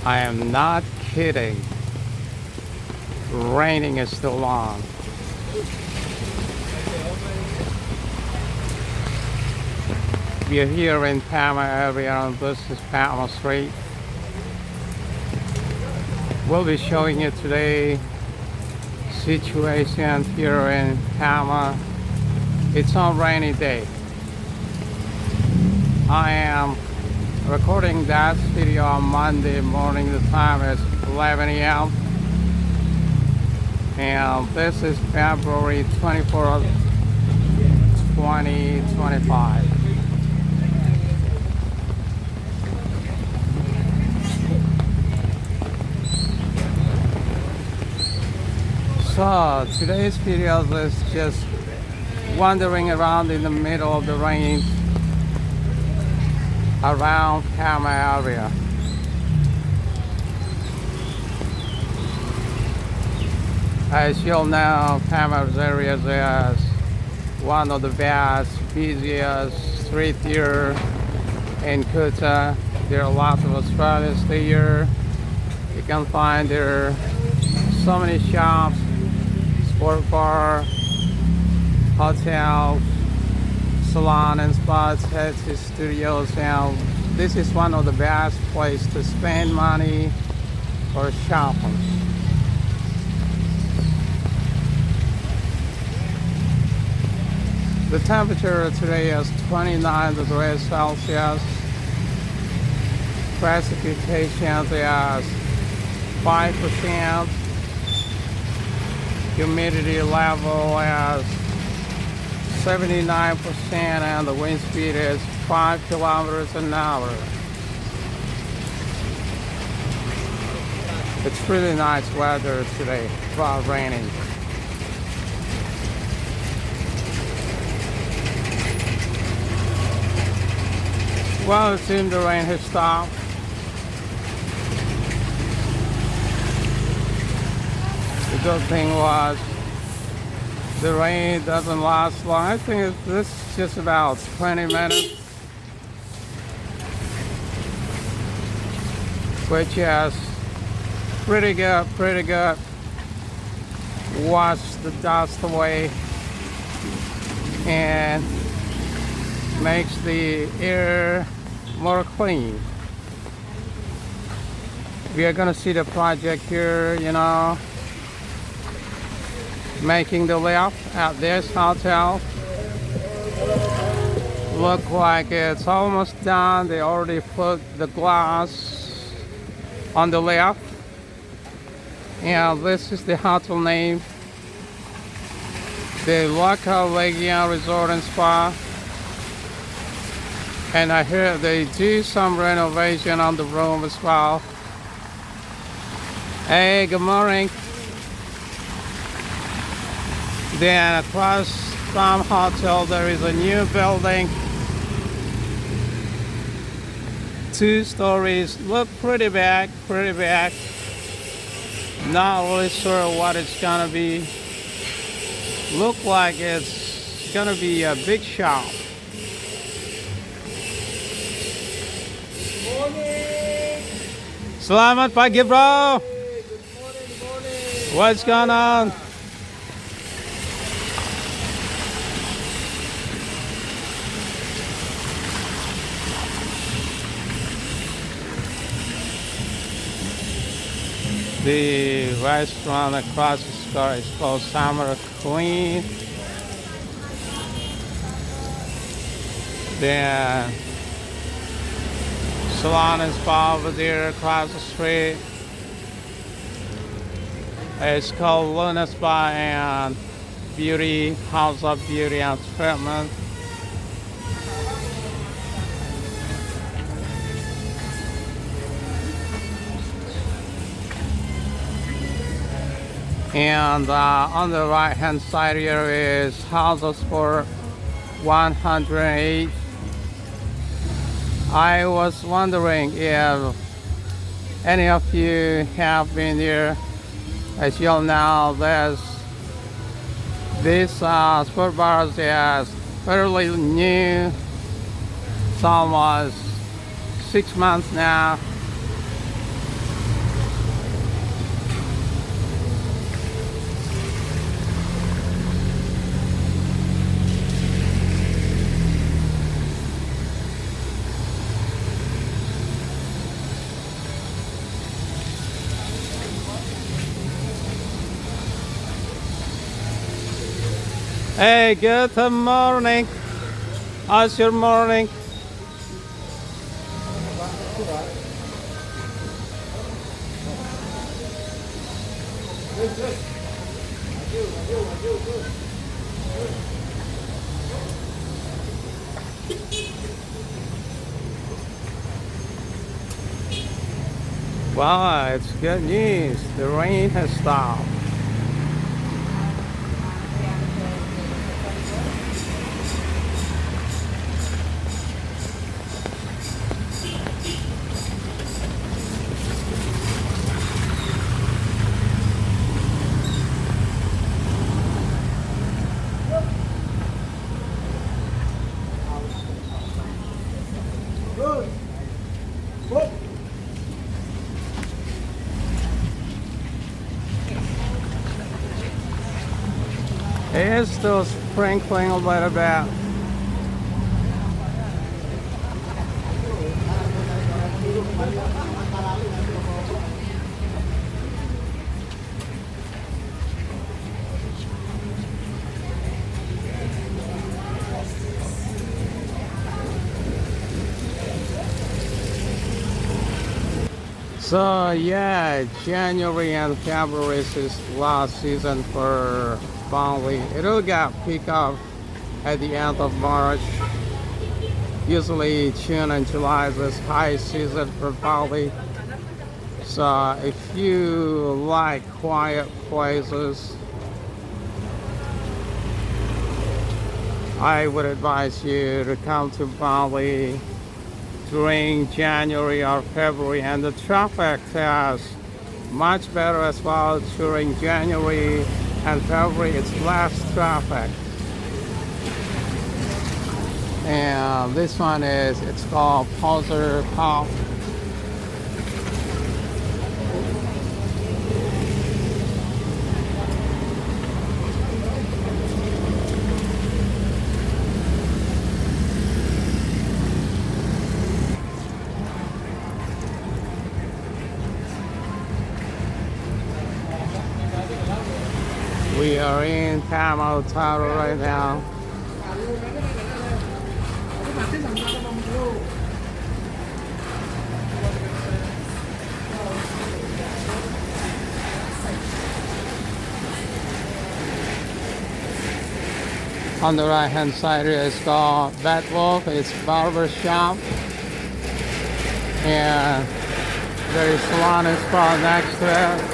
I am not kidding. Raining is still on. We are here in Padma area, and this is Padma Street. We'll be showing you today situation here in Padma. It's a rainy day. I am recording that video on Monday morning. The time is 11 a.m. and this is February 24th, 2025. So today's video is just wandering around in the middle of the rain around Padma area. As you'll know, Padma's area is one of the best, busiest street here in Kuta. There are lots of Australians here. You can find there so many shops, sport bar, hotels, salon and spas, tattoo studios, and this is one of the best places to spend money or shopping. The temperature today is 29 degrees Celsius. Precipitation is 5%. Humidity level is 79% and the wind speed is 5 kilometers an hour. It's really nice weather today while raining. Well, it seems the rain has stopped. The good thing was the rain doesn't last long. I think this is just about 20 minutes, which is pretty good. Wash the dust away and makes the air more clean. We are gonna see the project here, making the lift at this hotel. Look like it's almost done. They already put the glass on the lift. And this is the hotel name, the local Legion Resort and Spa. And I hear they do some renovation on the room as well. Hey, good morning. Then across from hotel there is a new building. 2 stories. Look pretty big. Not really sure what it's gonna be. Look like it's gonna be a big shop. Morning. Selamat pagi, bro. Good morning. What's going on? The restaurant across the street is called Summer Queen. Then salon and spa over there across the street. It's called Luna Spa and Beauty, House of Beauty and Treatment. And on the right hand side here is House of Sport 108. I was wondering if any of you have been here. As you all know, this sport bar is fairly new. It's almost 6 months now. Hey, good morning. How's your morning? Wow, it's good news. The rain has stopped. Good. Good. It is still sprinkling a little bit. So yeah, January and February is last season for BALI. It'll get pick up at the end of March. Usually June and July is high season for BALI. So if you like quiet places, I would advise you to come to BALI during January or February, and the traffic is much better as well during January and February. It's less traffic. And this one it's called Pulsar Pop. We are in Padma right now. On the right hand side here is called Bedwolf. It's barber shop. And there is salon is called next to it.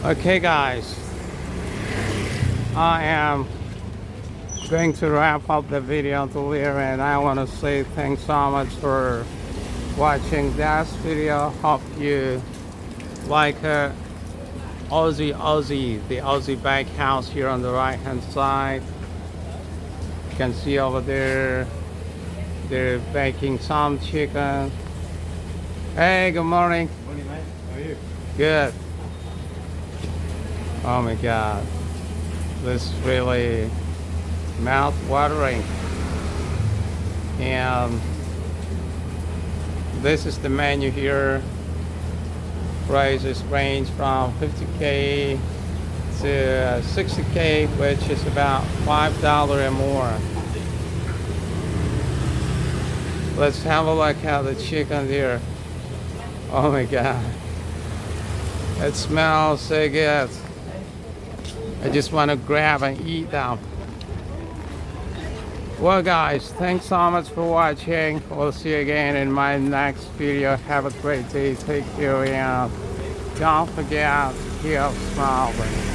Okay guys, I am going to wrap up the video to here, and I want to say thanks so much for watching this video. Hope you like it. The Aussie bakehouse here on the right hand side. You can see over there they're baking some chicken. Hey, good morning. Morning, mate. How are you? Good. Oh my god, this is really mouth watering. And This is the menu here. Prices range from 50K to 60K, which is about $5 or more. Let's have a look at the chicken here. Oh my god. It smells so good. I just want to grab and eat them. Well guys, thanks so much for watching. We'll see you again in my next video. Have a great day. Take care and don't forget to keep smiling.